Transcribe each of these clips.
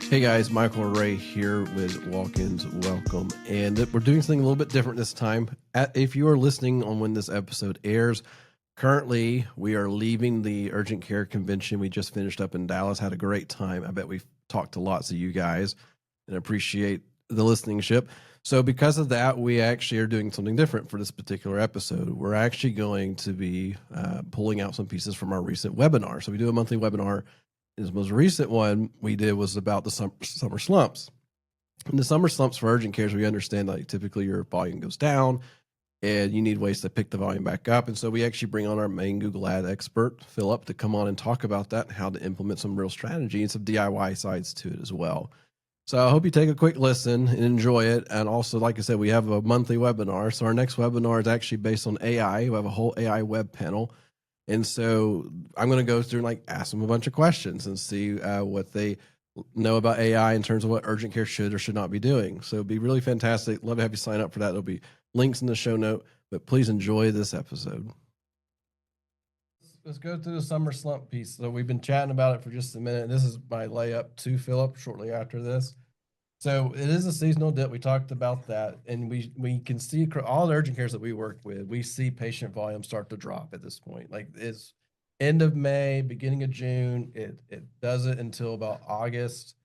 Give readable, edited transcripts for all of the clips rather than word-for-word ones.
Hey guys, Michael Ray here with Walk-ins Welcome, and we're doing something a little bit different this time. If you are listening on when this episode airs, currently we are leaving the urgent care convention. We just finished up in Dallas, had a great time. I bet we've talked to lots of you guys and appreciate the listenership. So because of that, we actually are doing something different for this particular episode. We're actually going to be pulling out some pieces from our recent webinar. So we do a monthly webinar. His most recent one we did was about the summer slumps. And the summer slumps for urgent cares, we understand like typically your volume goes down and you need ways to pick the volume back up. And so we actually bring on our main Google ad expert, Philip, to come on and talk about that, how to implement some real strategy and some DIY sides to it as well. So I hope you take a quick listen and enjoy it. And also, like I said, we have a monthly webinar. So our next webinar is actually based on AI. We have a whole AI web panel. And so I'm going to go through and like ask them a bunch of questions and see what they know about AI in terms of what urgent care should or should not be doing. So it'd be really fantastic. Love to have you sign up for that. There'll be links in the show note, but please enjoy this episode. Let's go through the summer slump piece. So we've been chatting about it for just a minute. This is my layup to Philip shortly after this. So it is a seasonal dip. We talked about that, and we can see all the urgent cares that we work with. We see patient volume start to drop at this point. Like it's end of May, beginning of June. It does it until about August,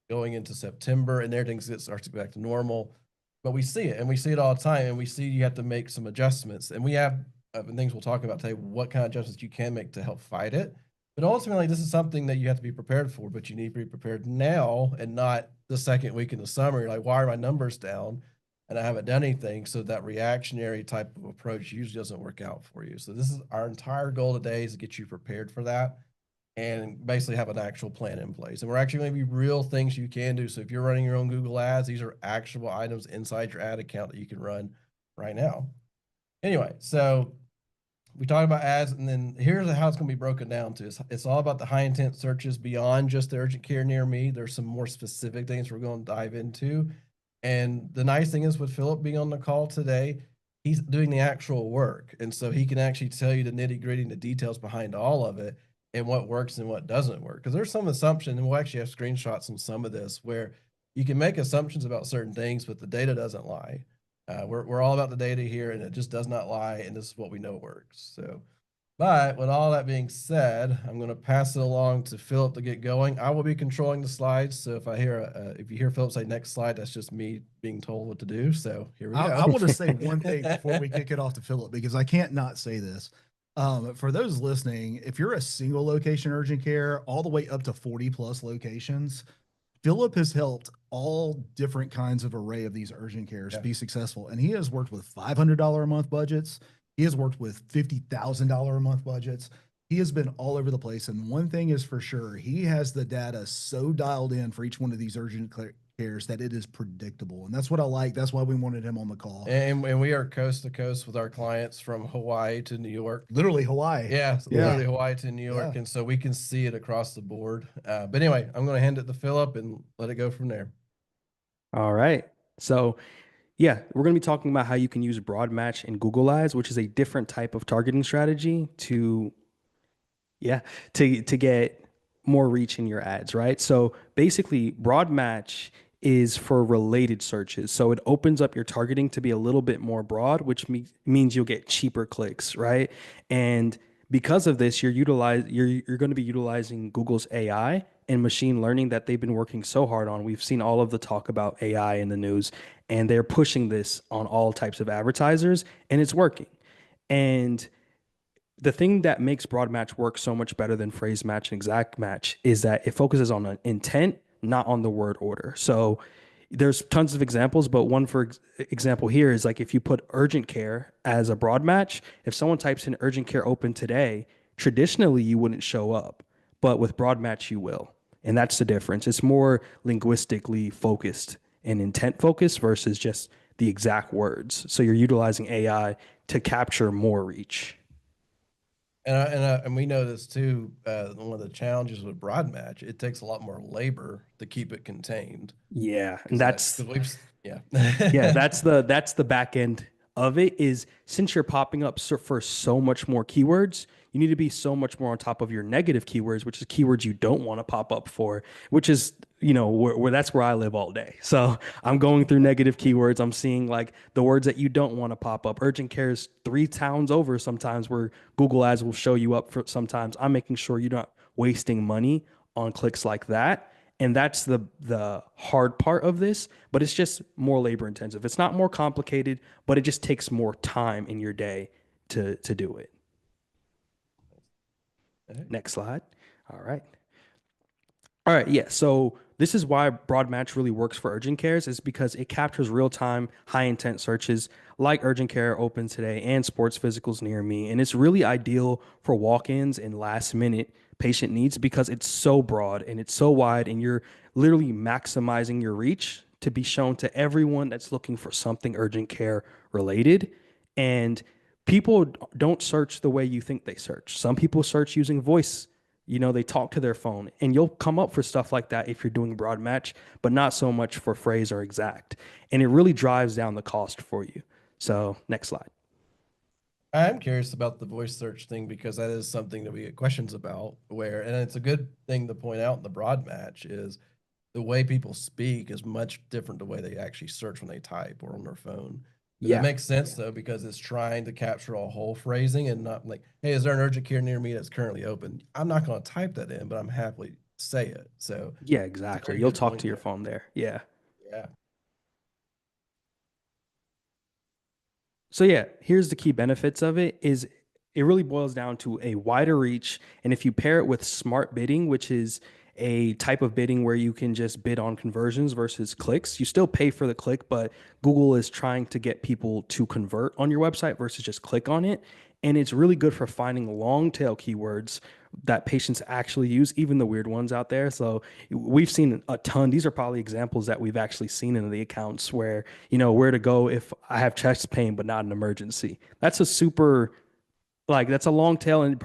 going into September, and everything starts to go back to normal. But we see it, and we see it all the time, and we see you have to make some adjustments. And we have things we'll talk about today. What kind of adjustments you can make to help fight it. But ultimately, this is something that you have to be prepared for, but you need to be prepared now and not the second week in the summer. You're like, why are my numbers down? And I haven't done anything. So that reactionary type of approach usually doesn't work out for you. So this is our entire goal today, is to get you prepared for that and basically have an actual plan in place. And we're actually going to be real things you can do. So if you're running your own Google ads, these are actionable items inside your ad account that you can run right now. Anyway, so we talk about ads, and then here's how it's going to be broken down to. It's all about the high intent searches beyond just the urgent care near me. There's some more specific things we're going to dive into. And the nice thing is with Philip being on the call today, he's doing the actual work. And so he can actually tell you the nitty gritty and the details behind all of it and what works and what doesn't work. Because there's some assumption, and we'll actually have screenshots on some of this, where you can make assumptions about certain things, but the data doesn't lie. We're all about the data here, and it just does not lie, and this is what we know works. So, but with all that being said, I'm going to pass it along to Philip to get going. I will be controlling the slides, so if you hear Philip say next slide, that's just me being told what to do. So here we go. I want to say one thing before we kick it off to Philip, because I can't not say this. For those listening, if you're a single location urgent care, all the way up to 40 plus locations, Philip has helped all different kinds of array of these urgent cares be successful. And he has worked with $500 a month budgets. He has worked with $50,000 a month budgets. He has been all over the place. And one thing is for sure, he has the data so dialed in for each one of these urgent cares that it is predictable. And that's what I like. That's why we wanted him on the call. And we are coast to coast with our clients from Hawaii to New York. Literally Hawaii. Yeah, literally Hawaii to New York. And so we can see it across the board. But anyway, I'm going to hand it to Philip and let it go from there. All right. So yeah, we're going to be talking about how you can use broad match in Google Ads, which is a different type of targeting strategy to get more reach in your ads, right? So basically, broad match is for related searches. So it opens up your targeting to be a little bit more broad, which means you'll get cheaper clicks, right? And because of this, you're going to be utilizing Google's AI and machine learning that they've been working so hard on. We've seen all of the talk about AI in the news, and they're pushing this on all types of advertisers, and it's working. And the thing that makes broad match work so much better than phrase match and exact match is that it focuses on an intent, not on the word order. So there's tons of examples, but one for example here is like if you put urgent care as a broad match, if someone types in urgent care open today, traditionally you wouldn't show up, but with broad match you will. And that's the difference. It's more linguistically focused and intent focused versus just the exact words. So you're utilizing AI to capture more reach. And we know this too. One of the challenges with broad match, it takes a lot more labor to keep it contained. Yeah, and that's yeah, yeah, that's the back end of it is since you're popping up for so much more keywords, you need to be so much more on top of your negative keywords, which is keywords you don't want to pop up for, which is, where that's where I live all day. So I'm going through negative keywords. I'm seeing like the words that you don't want to pop up. Urgent care is 3 towns over sometimes where Google ads will show you up for sometimes. I'm making sure you're not wasting money on clicks like that. And that's the hard part of this, but it's just more labor intensive. It's not more complicated, but it just takes more time in your day to do it. Next slide. All right. All right. Yeah. So this is why broad match really works for urgent cares is because it captures real time, high intent searches like urgent care open today and sports physicals near me. And it's really ideal for walk-ins and last minute patient needs because it's so broad and it's so wide and you're literally maximizing your reach to be shown to everyone that's looking for something urgent care related. And people don't search the way you think they search. Some people search using voice. They talk to their phone and you'll come up for stuff like that if you're doing broad match, but not so much for phrase or exact. And it really drives down the cost for you. So next slide. I'm curious about the voice search thing because that is something that we get questions about and it's a good thing to point out in the broad match is the way people speak is much different the way they actually search when they type or on their phone. Yeah. That makes sense though, because it's trying to capture a whole phrasing and not like, hey, is there an urgent care near me that's currently open? I'm not going to type that in, but I'm happily say it. So yeah, exactly. You'll talk to your phone there. Yeah. Yeah. So yeah, here's the key benefits of it is it really boils down to a wider reach. And if you pair it with smart bidding, which is a type of bidding where you can just bid on conversions versus clicks. You still pay for the click, but Google is trying to get people to convert on your website versus just click on it. And it's really good for finding long tail keywords that patients actually use, even the weird ones out there. So we've seen a ton. These are probably examples that we've actually seen in the accounts where, where to go if I have chest pain, but not an emergency. That's a super, that's a long tail and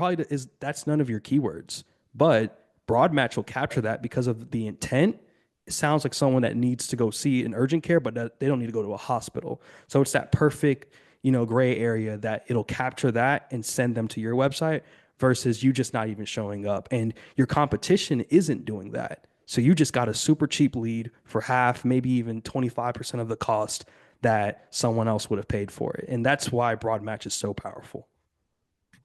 that's none of your keywords, but broad match will capture that because of the intent. It sounds like someone that needs to go see an urgent care, but they don't need to go to a hospital. So it's that perfect, gray area that it'll capture that and send them to your website versus you just not even showing up. And your competition isn't doing that. So you just got a super cheap lead for half, maybe even 25% of the cost that someone else would have paid for it. And that's why broad match is so powerful.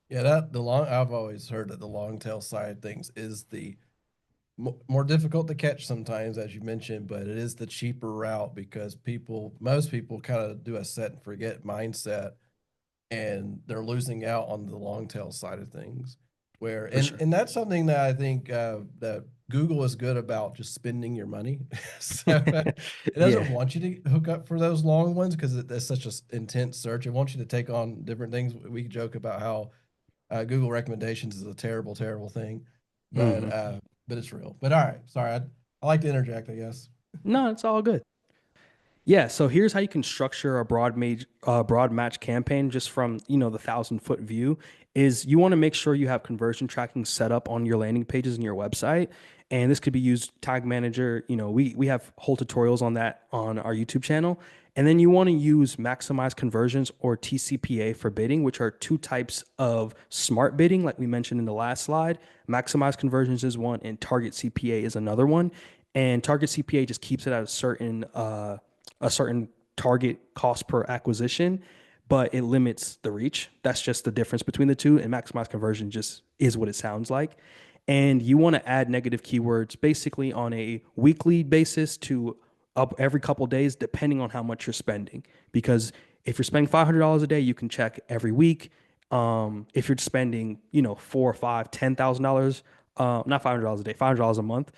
Yeah, I've always heard that the long tail side of things is the more difficult to catch sometimes, as you mentioned, but it is the cheaper route because most people kind of do a set and forget mindset and they're losing out on the long tail side of things and that's something that I think that Google is good about just spending your money. So it doesn't want you to hook up for those long ones because it's such an intense search. It wants you to take on different things. We joke about how Google recommendations is a terrible, terrible thing, but it's real. But all right, sorry, I like to interject, I guess. No, it's all good. Yeah, so here's how you can structure a broad match campaign just from, the 1,000-foot view is you want to make sure you have conversion tracking set up on your landing pages and your website. And this could be used tag manager. We have whole tutorials on that on our YouTube channel. And then you want to use maximize conversions or TCPA for bidding, which are 2 types of smart bidding, like we mentioned in the last slide. Maximize conversions is one and target CPA is another one. And target CPA just keeps it at a certain target cost per acquisition, but it limits the reach. That's just the difference between the two. And maximize conversion just is what it sounds like. And you want to add negative keywords basically on a weekly basis to up every couple of days, depending on how much you're spending. Because if you're spending $500 a day, you can check every week. If you're spending, $4,000 or $5,000, $10,000, not $500 a day, $500 a month,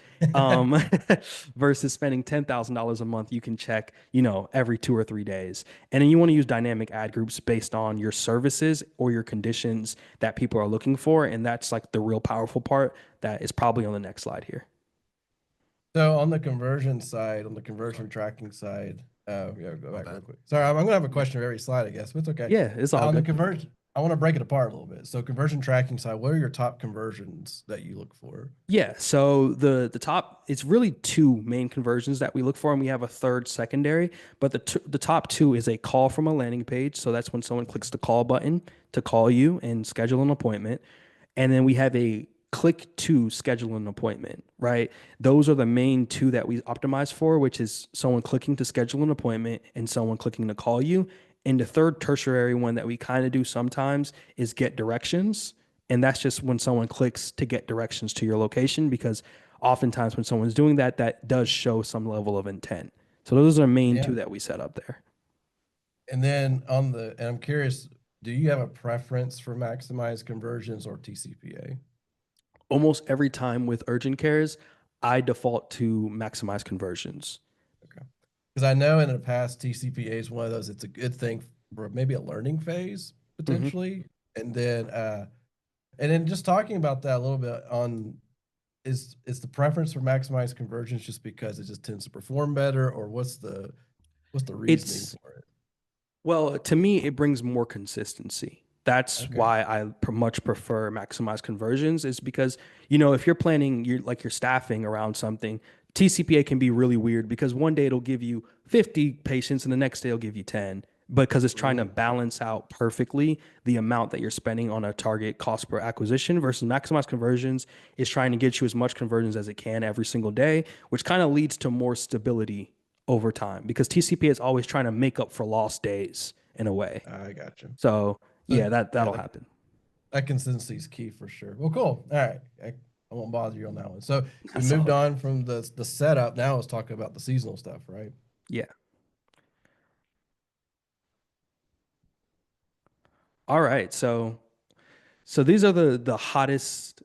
versus spending $10,000 a month, you can check, every 2 or 3 days. And then you want to use dynamic ad groups based on your services or your conditions that people are looking for. And that's like the real powerful part that is probably on the next slide here. So on the conversion side, on the conversion tracking side, go back real quick. Sorry, I'm going to have a question for every slide, I guess, but it's okay. Yeah, it's all on good. the conversion. I want to break it apart a little bit. So conversion tracking side, what are your top conversions that you look for? Yeah, so the top, it's really two main conversions that we look for, and we have a third secondary. But the top two is a call from a landing page, so that's when someone clicks the call button to call you and schedule an appointment, and then we have a click to schedule an appointment. Right, those are the main two that we optimize for, which is someone clicking to schedule an appointment and someone clicking to call you. And the third tertiary one that we kind of do sometimes is get directions. And that's just when someone clicks to get directions to your location, because oftentimes when someone's doing that, that does show some level of intent. So those are the main Yeah. two that we set up there. And then and I'm curious, do you have a preference for maximized conversions or TCPA? Almost every time with urgent cares, I default to maximize conversions. Okay. Because I know in the past, TCPA is one of those, it's a good thing for maybe a learning phase potentially. And then just talking about that a little bit on is the preference for maximized conversions just because it just tends to perform better, or what's the reasoning It's for it? Well, to me, it brings more consistency. That's Okay. why I much prefer maximize conversions, is because, if you're planning your staffing around something, TCPA can be really weird because one day it'll give you 50 patients and the next day it'll give you 10, because it's trying to balance out perfectly the amount that you're spending on a target cost per acquisition, versus maximize conversions is trying to get you as much conversions as it can every single day, which kind of leads to more stability over time, because TCP is always trying to make up for lost days in a way. I got you. So So yeah, that'll yeah, happen. that consistency is key for sure. Well, cool. All right. I won't bother you on that one. So we That's all moved good. on from the setup. Now let's talk about the seasonal stuff, right? Yeah. All right. So these are the hottest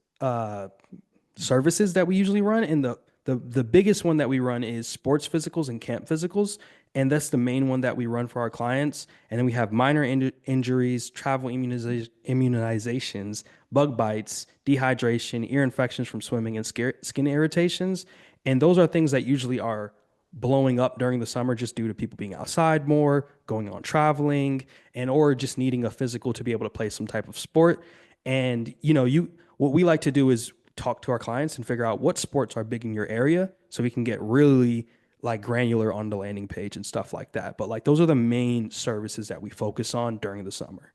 services that we usually run, and the biggest one that we run is sports physicals and camp physicals, and that's the main one that we run for our clients. And then we have minor injuries, travel immunizations, bug bites, dehydration, ear infections from swimming, and skin irritations. And those are things that usually are blowing up during the summer just due to people being outside more, going on traveling, and or just needing a physical to be able to play some type of sport. And what we like to do is talk to our clients and figure out what sports are big in your area so we can get really like granular on the landing page and stuff like that. But like those are the main services that we focus on during the summer.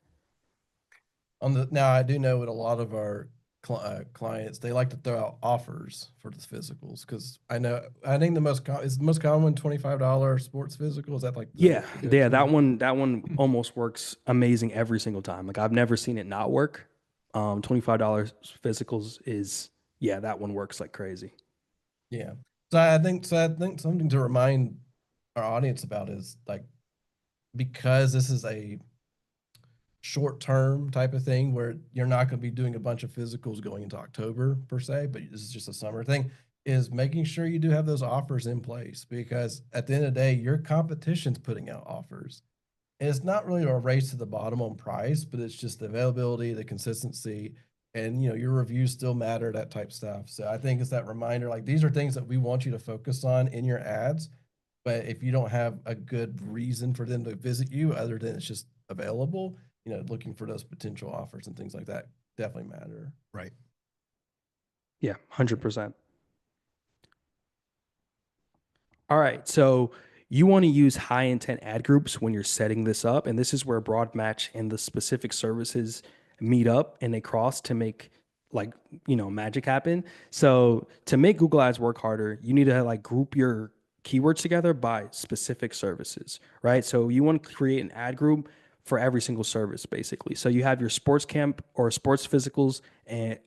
Now I do know with a lot of our clients, they like to throw out offers for the physicals because I think is the most common $25 sports physical. Is that like Yeah, the yeah, go-to? that one almost works amazing every single time. Like I've never seen it not work. $25 physicals is, yeah, that one works like crazy. Yeah. So I think something to remind our audience about is like, because this is a short term type of thing where you're not going to be doing a bunch of physicals going into October per se, but this is just a summer thing, is making sure you do have those offers in place, because at the end of the day, your competition's putting out offers. And it's not really a race to the bottom on price, but it's just the availability, the consistency, and your reviews still matter, that type stuff. So I think it's that reminder, like these are things that we want you to focus on in your ads. But if you don't have a good reason for them to visit you other than it's just available, looking for those potential offers and things like that definitely matter. Right. Yeah, 100%. All right. So you want to use high intent ad groups when you're setting this up. And this is where broad match and the specific services meet up and they cross to make like, magic happen. So to make Google Ads work harder, you need to like group your keywords together by specific services, right? So you want to create an ad group for every single service basically. So you have your sports camp or sports physicals and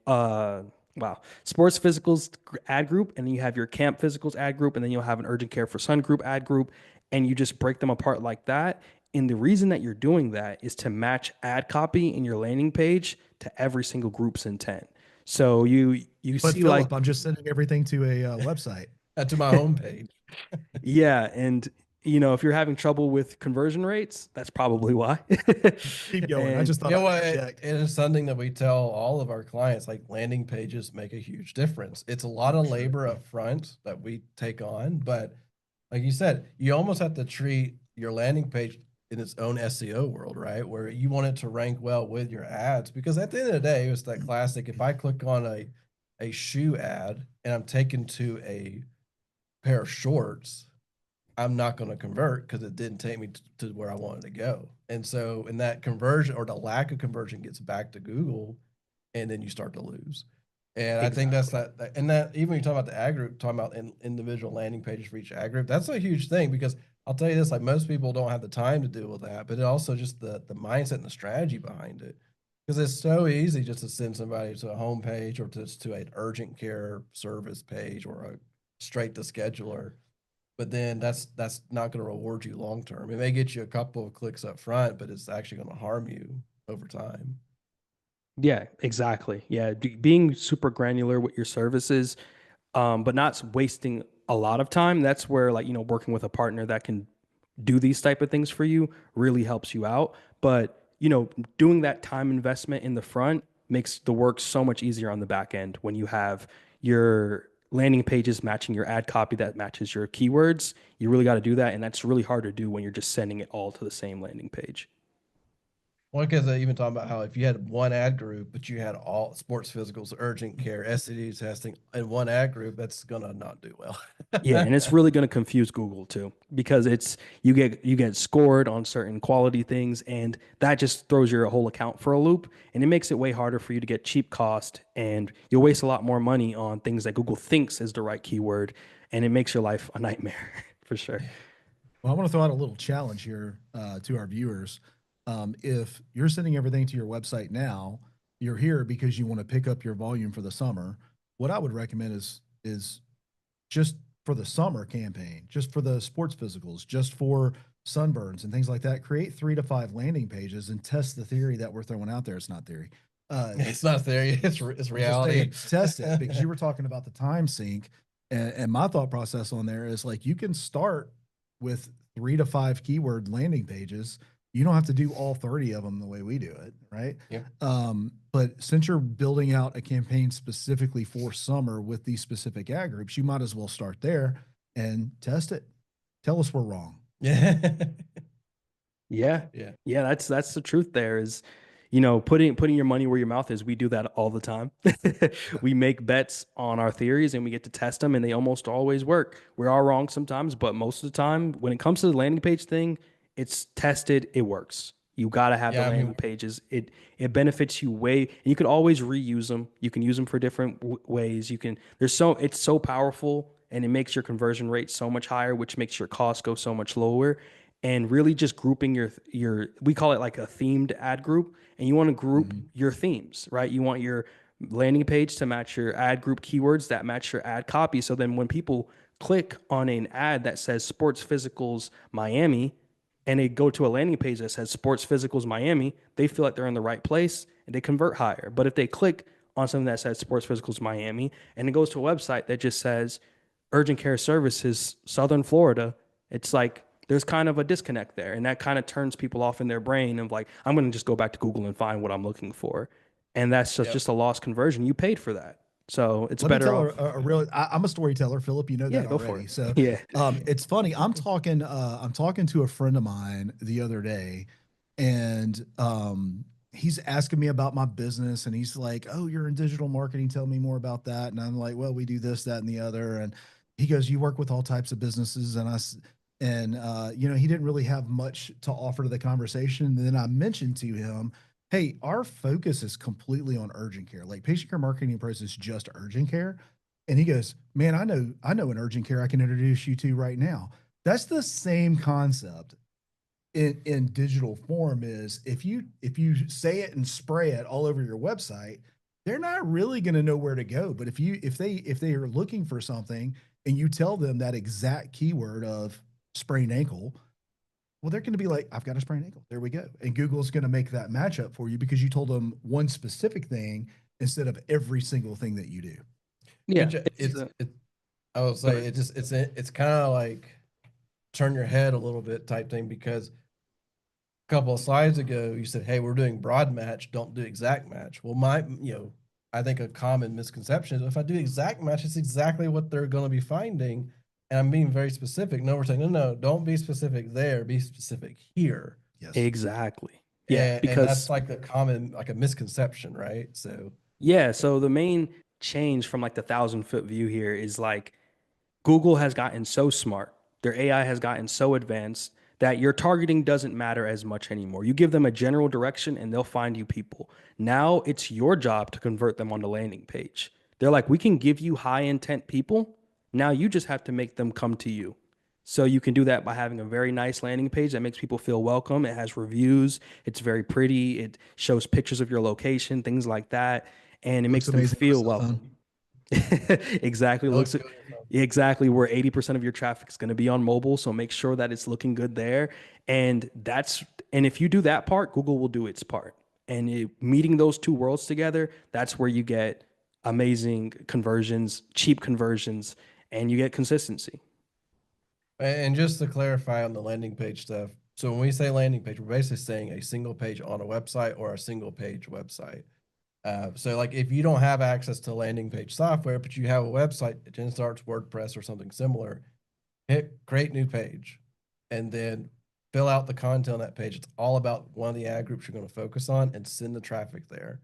sports physicals ad group, and then you have your camp physicals ad group, and then you'll have an urgent care for sun group ad group, and you just break them apart like that. And the reason that you're doing that is to match ad copy in your landing page to every single group's intent. So you But see Philip, like, I'm just sending everything to a website. To my homepage. yeah, and if you're having trouble with conversion rates, that's probably why. Keep going. I And just thought You know I'd what? check. It is something that we tell all of our clients, like landing pages make a huge difference. It's a lot of Sure. labor up front that we take on, but like you said, you almost have to treat your landing page in its own SEO world, right? Where you want it to rank well with your ads, because at the end of the day, it's that classic. If I click on a shoe ad and I'm taken to a pair of shorts, I'm not going to convert because it didn't take me to where I wanted to go. And so, in that conversion or the lack of conversion gets back to Google, and then you start to lose. And I think that's and that even when you talk about the ad group, talking about individual landing pages for each ad group, that's a huge thing, because I'll tell you this, like most people don't have the time to deal with that, but it also just the mindset and the strategy behind it. Because it's so easy just to send somebody to a home page or to an urgent care service page or a straight to scheduler. But then that's not going to reward you long term. It may get you a couple of clicks up front, but it's actually going to harm you over time. Yeah, exactly. Yeah, being super granular with your services, but not wasting a lot of time. That's where, like, working with a partner that can do these type of things for you really helps you out. But, doing that time investment in the front makes the work so much easier on the back end when you have your landing pages matching your ad copy that matches your keywords. You really got to do that. And that's really hard to do when you're just sending it all to the same landing page. Well, because I even talking about how if you had one ad group, but you had all sports physicals, urgent care, STD testing in one ad group, that's gonna not do well. Yeah, and it's really going to confuse Google too, because it's you get scored on certain quality things, and that just throws your whole account for a loop, and it makes it way harder for you to get cheap cost, and you'll waste a lot more money on things that Google thinks is the right keyword, and it makes your life a nightmare for sure. Well, I want to throw out a little challenge here to our viewers. If you're sending everything to your website now, you're here because you want to pick up your volume for the summer. What I would recommend is just for the summer campaign, just for the sports physicals, just for sunburns and things like that, create 3 to 5 landing pages and test the theory that we're throwing out there. It's not theory. It's not theory. It's I'm just reality. saying, test it, because you were talking about the time sink, and my thought process on there is like, you can start with 3 to 5 keyword landing pages. You don't have to do all 30 of them the way we do it, right? Yeah. But since you're building out a campaign specifically for summer with these specific ad groups, you might as well start there and test it. Tell us we're wrong. Yeah. Yeah. Yeah. Yeah, that's the truth there is, putting your money where your mouth is. We do that all the time. We make bets on our theories and we get to test them, and they almost always work. We are wrong sometimes, but most of the time when it comes to the landing page thing, it's tested, it works. You got to have Yeah, the I mean- landing pages. It benefits you way, and you can always reuse them. You can use them for different ways. It's so powerful, and it makes your conversion rate so much higher, which makes your cost go so much lower. And really just grouping we call it like a themed ad group, and you want to group your themes, right? You want your landing page to match your ad group keywords that match your ad copy. So then when people click on an ad that says Sports Physicals Miami, and they go to a landing page that says Sports Physicals Miami, they feel like they're in the right place and they convert higher. But if they click on something that says Sports Physicals Miami and it goes to a website that just says Urgent Care Services Southern Florida, it's like there's kind of a disconnect there. And that kind of turns people off in their brain of like, I'm going to just go back to Google and find what I'm looking for. And that's just a lost conversion. You paid for that. So it's Let me better tell off. a real. I'm a storyteller, Philip. You know Yeah, that go for already. it. So Yeah. it's funny. I'm talking. I'm talking to a friend of mine the other day, and he's asking me about my business, and he's like, "Oh, you're in digital marketing. Tell me more about that." And I'm like, "Well, we do this, that, and the other." And he goes, "You work with all types of businesses," and he didn't really have much to offer to the conversation. And then I mentioned to him, hey, our focus is completely on urgent care. Like, patient care marketing approach is just urgent care. And he goes, man, I know an urgent care I can introduce you to right now. That's the same concept in digital form. Is if you say it and spray it all over your website, they're not really going to know where to go. But if they are looking for something and you tell them that exact keyword of sprained ankle, well, they're going to be like, I've got a sprained ankle. There we go. And Google's going to make that matchup for you because you told them one specific thing instead of every single thing that you do. Yeah. I would say it's kind of like turn your head a little bit type thing, because a couple of slides ago you said, hey, we're doing broad match, don't do exact match. Well, I think a common misconception is if I do exact match, it's exactly what they're going to be finding. and I'm being very specific. No, we're saying, no, don't be specific there, be specific here. Yes. Exactly. Yeah, And that's because like like a misconception, right? So yeah, so the main change from like the 1,000 foot view here is like Google has gotten so smart, their AI has gotten so advanced that your targeting doesn't matter as much anymore. You give them a general direction and they'll find you people. Now it's your job to convert them on the landing page. They're like, we can give you high intent people. Now you just have to make them come to you. So you can do that by having a very nice landing page that makes people feel welcome. It has reviews. It's very pretty. It shows pictures of your location, things like that, and it Looks makes them amazing on a feel cell welcome. phone. Exactly. it looks Looks good. on your phone. exactly where 80% of your traffic is going to be on mobile. So make sure that it's looking good there. And if you do that part, Google will do its part. And meeting those two worlds together, that's where you get amazing conversions, cheap conversions, and you get consistency. And just to clarify on the landing page stuff, so when we say landing page, we're basically saying a single page on a website or a single page website. So like if you don't have access to landing page software, but you have a website that just starts WordPress or something similar, hit create new page and then fill out the content on that page. It's all about one of the ad groups you're going to focus on and send the traffic there.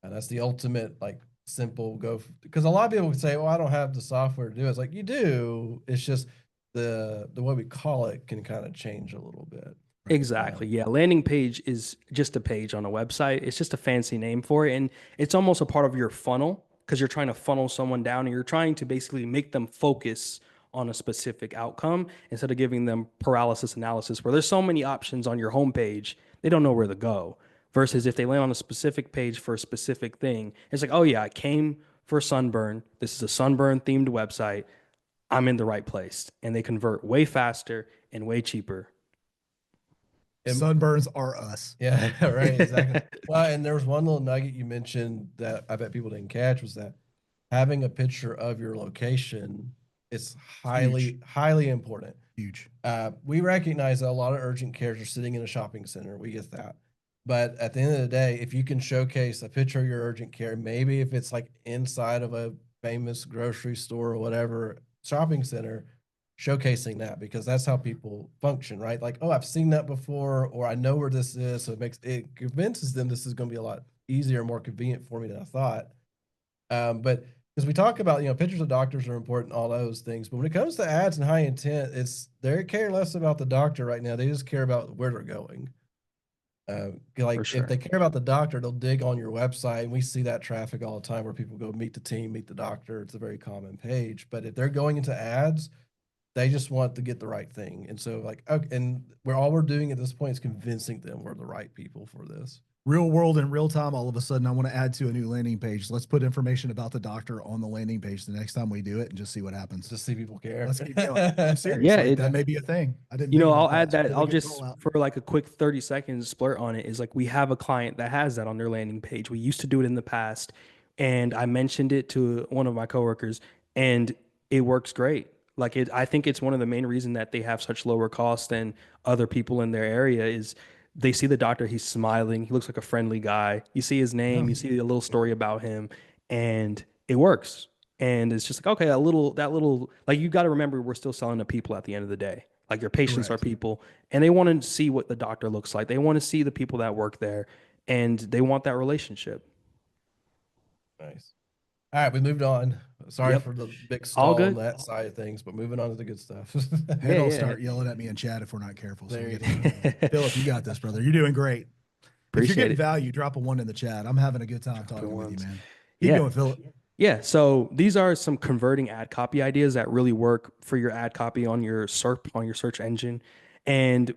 And that's the ultimate like simple go, because a lot of people would say, "Oh, I don't have the software to do it." It's like you do. It's just the way we call it can kind of change a little bit. Exactly. Yeah. Landing page is just a page on a website. It's just a fancy name for it. And it's almost a part of your funnel because you're trying to funnel someone down and you're trying to basically make them focus on a specific outcome instead of giving them paralysis analysis where there's so many options on your homepage, they don't know where to go. Versus if they land on a specific page for a specific thing, it's like, oh yeah, I came for sunburn. This is a sunburn themed website. I'm in the right place. And they convert way faster and way cheaper. And Sunburns are us. yeah, right, exactly. Well, and there was one little nugget you mentioned that I bet people didn't catch was that having a picture of your location is highly important. Huge. We recognize that a lot of urgent cares are sitting in a shopping center. We get that. But at the end of the day, if you can showcase a picture of your urgent care, maybe if it's like inside of a famous grocery store or whatever shopping center, showcasing that because that's how people function, right? Like, oh, I've seen that before, or I know where this is. So it convinces them this is going to be a lot easier, more convenient for me than I thought. But because we talk about, pictures of doctors are important, all those things. But when it comes to ads and high intent, they care less about the doctor right now. They just care about where they're going. Like sure. if they care about the doctor, they'll dig on your website. And we see that traffic all the time where people go meet the team, meet the doctor. It's a very common page. But if they're going into ads, they just want to get the right thing. And so like, okay, and all we're doing at this point is convincing them we're the right people for this. Real world in real time, all of a sudden I want to add to a new landing page. Let's put information about the doctor on the landing page the next time we do it and just see what happens. Just see people care. Let's keep going. I'm serious. Yeah, Like, that may be a thing. I didn't I'll think about add It's that. really I'll good just, rollout. for like a quick 30 seconds splurt on it, is like we have a client that has that on their landing page. We used to do it in the past, and I mentioned it to one of my coworkers, and it works great. Like I think it's one of the main reason that they have such lower costs than other people in their area is they see the doctor, he's smiling, he looks like a friendly guy. You see his name, Yeah. you see a little story about him, and it works. And it's just like, okay, that little, like you got to remember, we're still selling to people at the end of the day. Like your patients are Correct. people, and they want to see what the doctor looks like. They want to see the people that work there, and they want that relationship. Nice. All right, we moved on. Sorry Yep. for the big All stall on good. that side of things, but moving on to the good stuff. Head Yeah, will yeah. start yelling at me in chat if we're not careful. So There we you get to Philip, you got this, brother. You're doing great. If you're Appreciate getting it. value, drop a 1 in the chat. I'm having a good time talking with you, ones. man. Keep Yeah. going, Philip. Yeah, so these are some converting ad copy ideas that really work for your ad copy on your SERP, on your search engine. And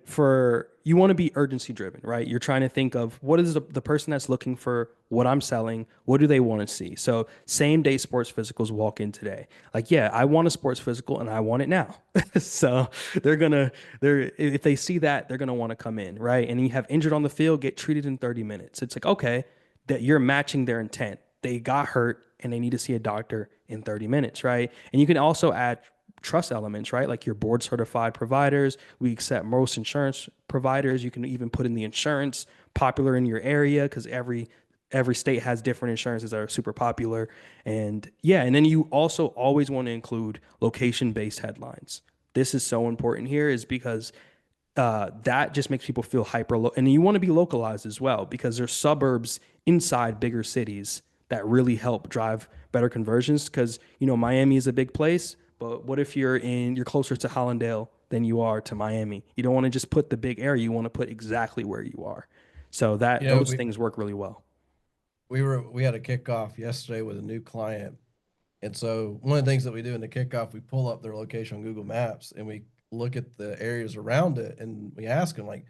you want to be urgency driven, right? You're trying to think of what is the person that's looking for what I'm selling, what do they want to see? So same day sports physicals walk in today. Like, yeah, I want a sports physical and I want it now. So if they see that, they're gonna want to come in, right? And you have injured on the field, get treated in 30 minutes. It's like, okay, that you're matching their intent. They got hurt and they need to see a doctor in 30 minutes, right? And you can also add trust elements, right? Like your board certified providers. We accept most insurance providers. You can even put in the insurance popular in your area because every every state has different insurances that are super popular. And yeah, and then you also always want to include location-based headlines. This is so important here is because that just makes people feel and you want to be localized as well because there's suburbs inside bigger cities that really help drive better conversions because Miami is a big place, but what if you're closer to Hollandale than you are to Miami? You don't want to just put the big area, you want to put exactly where you are. So that You know, those things work really well. we had a kickoff yesterday with a new client. And so one of the things that we do in the kickoff, we pull up their location on Google Maps and we look at the areas around it and we ask them like,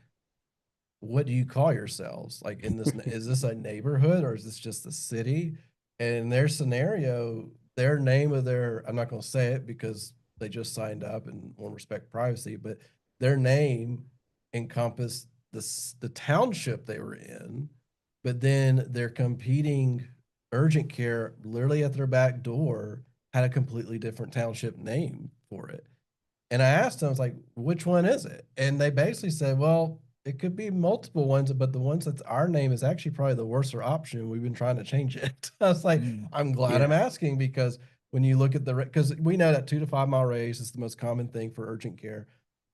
what do you call yourselves? Like in this, is this a neighborhood or is this just a city? And in their scenario, their name of their, I'm not going to say it because they just signed up and want to respect privacy, but their name encompassed the township they were in, but then their competing urgent care literally at their back door had a completely different township name for it. And I asked them, I was like, which one is it? And they basically said, well, it could be multiple ones, but the ones that's our name is actually probably the worser option. We've been trying to change it. I was like, I'm glad I'm asking because when you look at because we know that 2 to 5 mile radius is the most common thing for urgent care.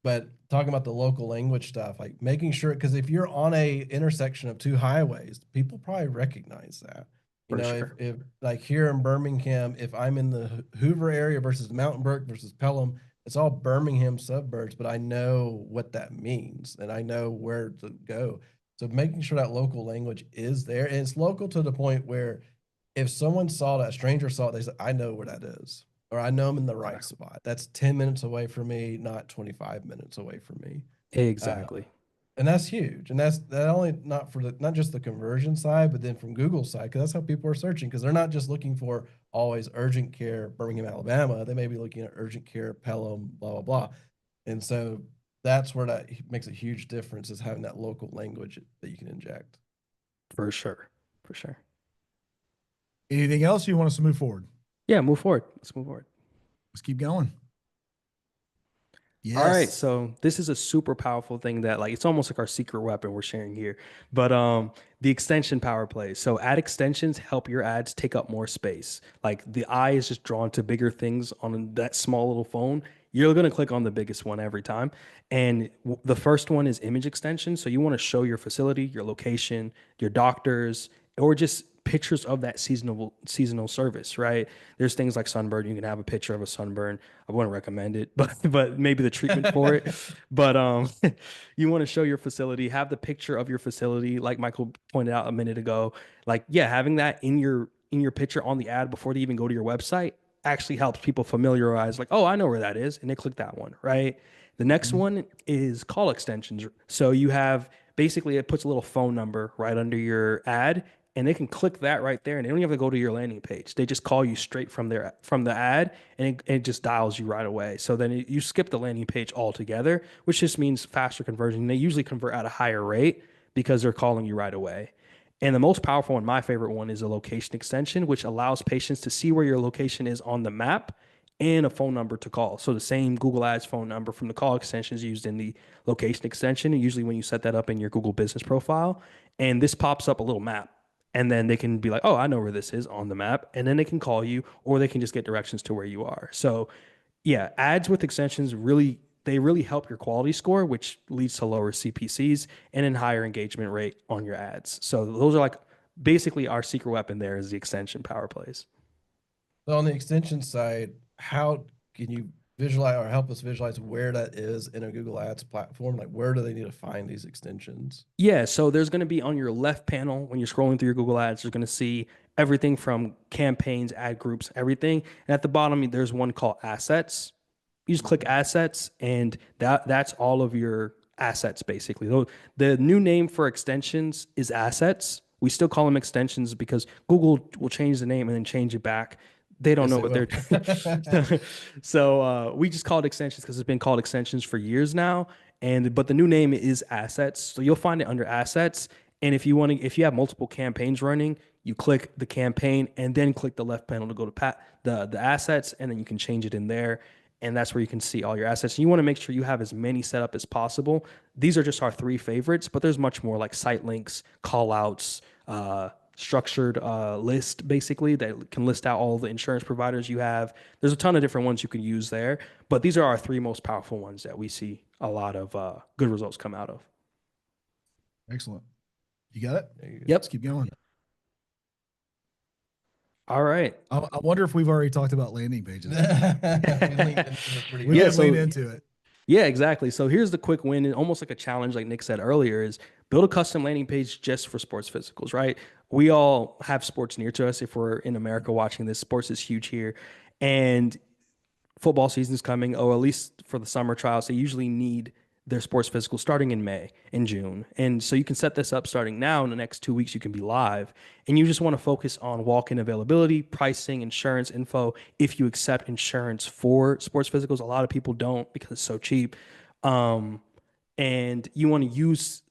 But talking about the local language stuff, like making sure, because if you're on a intersection of 2 highways, people probably recognize that. You For know, sure. if like here in Birmingham, if I'm in the Hoover area versus Mountain Brook versus Pelham, it's all Birmingham suburbs, but I know what that means and I know where to go. So making sure that local language is there, and it's local to the point where if someone saw that, a stranger saw it, they said, I know where that is, or I know I'm in the right spot. That's 10 minutes away from me, not 25 minutes away from me. Exactly. And that's huge. And that's that only not for not just the conversion side, but then from Google's side, because that's how people are searching, because they're not just looking for always urgent care, Birmingham, Alabama. They may be looking at urgent care, Pelham, blah, blah, blah. And so that's where that makes a huge difference, is having that local language that you can inject. For sure. For sure. Anything else you want us to move forward? Yeah, move forward. Let's move forward. Let's keep going. All right, Yes. so this is a super powerful thing that like it's almost like our secret weapon we're sharing here. But the extension power plays. So ad extensions help your ads take up more space. Like the eye is just drawn to bigger things on that small little phone. You're going to click on the biggest one every time. And the first one is image extension. So you want to show your facility, your location, your doctors, or just pictures of that seasonal service, right? There's things like sunburn. You can have a picture of a sunburn. I wouldn't recommend it, but maybe the treatment for it. But you want to show your facility, have the picture of your facility, like Michael pointed out a minute ago. Like, yeah, having that in your picture on the ad before they even go to your website actually helps people familiarize, like, oh, I know where that is, and they click that one, right? The next one is call extensions. So you have basically it puts a little phone number right under your ad, and they can click that right there, and they don't even have to go to your landing page. They just call you straight from the ad, and it just dials you right away. So then you skip the landing page altogether, which just means faster conversion. They usually convert at a higher rate because they're calling you right away. And the most powerful and my favorite one is a location extension, which allows patients to see where your location is on the map and a phone number to call. So the same Google Ads phone number from the call extension is used in the location extension, and usually when you set that up in your Google business profile, and this pops up a little map. And then they can be like, oh, I know where this is on the map. And then they can call you, or they can just get directions to where you are. So yeah, ads with extensions really help your quality score, which leads to lower CPCs and then higher engagement rate on your ads. So those are like basically our secret weapon there is the extension power plays. So on the extension side, how can you visualize or help us visualize where that is in a Google Ads platform? Like, where do they need to find these extensions? Yeah, so there's going to be on your left panel when you're scrolling through your Google Ads, you're going to see everything from campaigns, ad groups, everything. And at the bottom, there's one called assets. You just click assets, and that's all of your assets basically. The new name for extensions is assets. We still call them extensions because Google will change the name and then change it back. They don't know what they're doing. So we just call it extensions because it's been called extensions for years now. But the new name is assets. So you'll find it under assets. And if you have multiple campaigns running, you click the campaign and then click the left panel to go to the assets, and then you can change it in there. And that's where you can see all your assets. And you want to make sure you have as many set up as possible. These are just our 3 favorites, but there's much more like site links, call outs, structured list basically that can list out all the insurance providers you have. There's a ton of different ones you can use there, but these are our three most powerful ones that we see a lot of good results come out of. Excellent. You got it? There you go. Yep. Let's keep going. All right. I wonder if we've already talked about landing pages. We leaned into it pretty We Yeah, good. did so- lean into it. Yeah, exactly. So here's the quick win, and almost like a challenge, like Nick said earlier, is build a custom landing page just for sports physicals, right? We all have sports near to us. If we're in America watching this, sports is huge here. And football season is coming, or at least for the summer trials, they usually need their sports physical starting in May and June. And so you can set this up starting now. In the next 2 weeks, you can be live. And you just want to focus on walk-in availability, pricing, insurance info. If you accept insurance for sports physicals, a lot of people don't because it's so cheap. And you want to use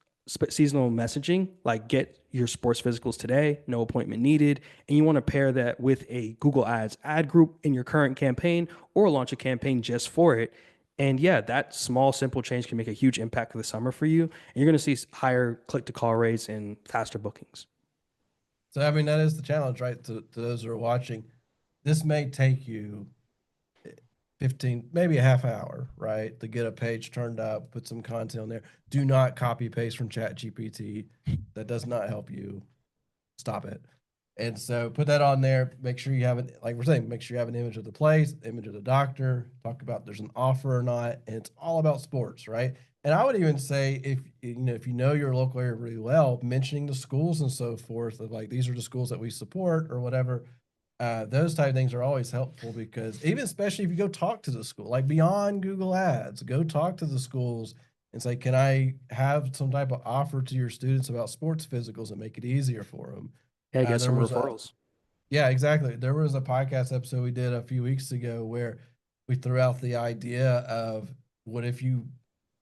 seasonal messaging, like get your sports physicals today, no appointment needed. And you want to pair that with a Google Ads ad group in your current campaign or launch a campaign just for it. And yeah, that small, simple change can make a huge impact for the summer for you. And you're going to see higher click-to-call rates and faster bookings. So, I mean, that is the challenge, right? To those who are watching, this may take you 15, maybe a half hour, right? To get a page turned up, put some content on there. Do not copy paste from ChatGPT. That does not help you. Stop it. And so put that on there. Make sure you have it, like we're saying, make sure you have an image of the place, image of the doctor, talk about there's an offer or not. And it's all about sports, right? And I would even say if you know your local area really well, mentioning the schools and so forth, of like these are the schools that we support or whatever. Those type of things are always helpful because even especially if you go talk to the school, like beyond Google Ads, go talk to the schools and say, can I have some type of offer to your students about sports physicals and make it easier for them? Yeah, get there some was referrals. Yeah, exactly. There was a podcast episode we did a few weeks ago where we threw out the idea of what if you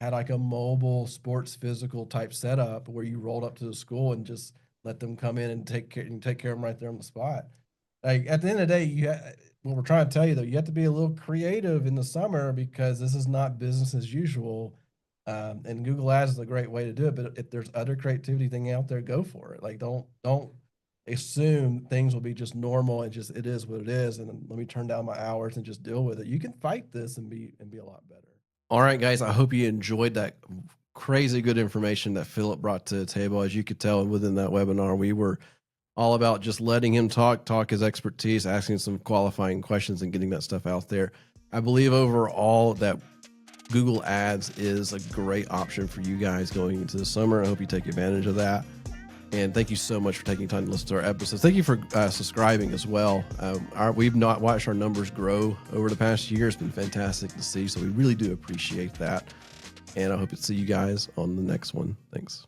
had like a mobile sports physical type setup where you rolled up to the school and just let them come in and take care of them right there on the spot. Like at the end of the day, what we're trying to tell you though, you have to be a little creative in the summer because this is not business as usual. And Google Ads is a great way to do it. But if there's other creativity thing out there, go for it. Like don't assume things will be just normal and just it is what it is. And then let me turn down my hours and just deal with it. You can fight this and be a lot better. All right, guys. I hope you enjoyed that crazy good information that Philip brought to the table. As you could tell within that webinar, we were all about just letting him talk his expertise, asking some qualifying questions and getting that stuff out there. I believe overall that Google Ads is a great option for you guys going into the summer. I hope you take advantage of that. And thank you so much for taking time to listen to our episodes. Thank you for subscribing as well. We've not watched our numbers grow over the past year. It's been fantastic to see. So we really do appreciate that. And I hope to see you guys on the next one. Thanks.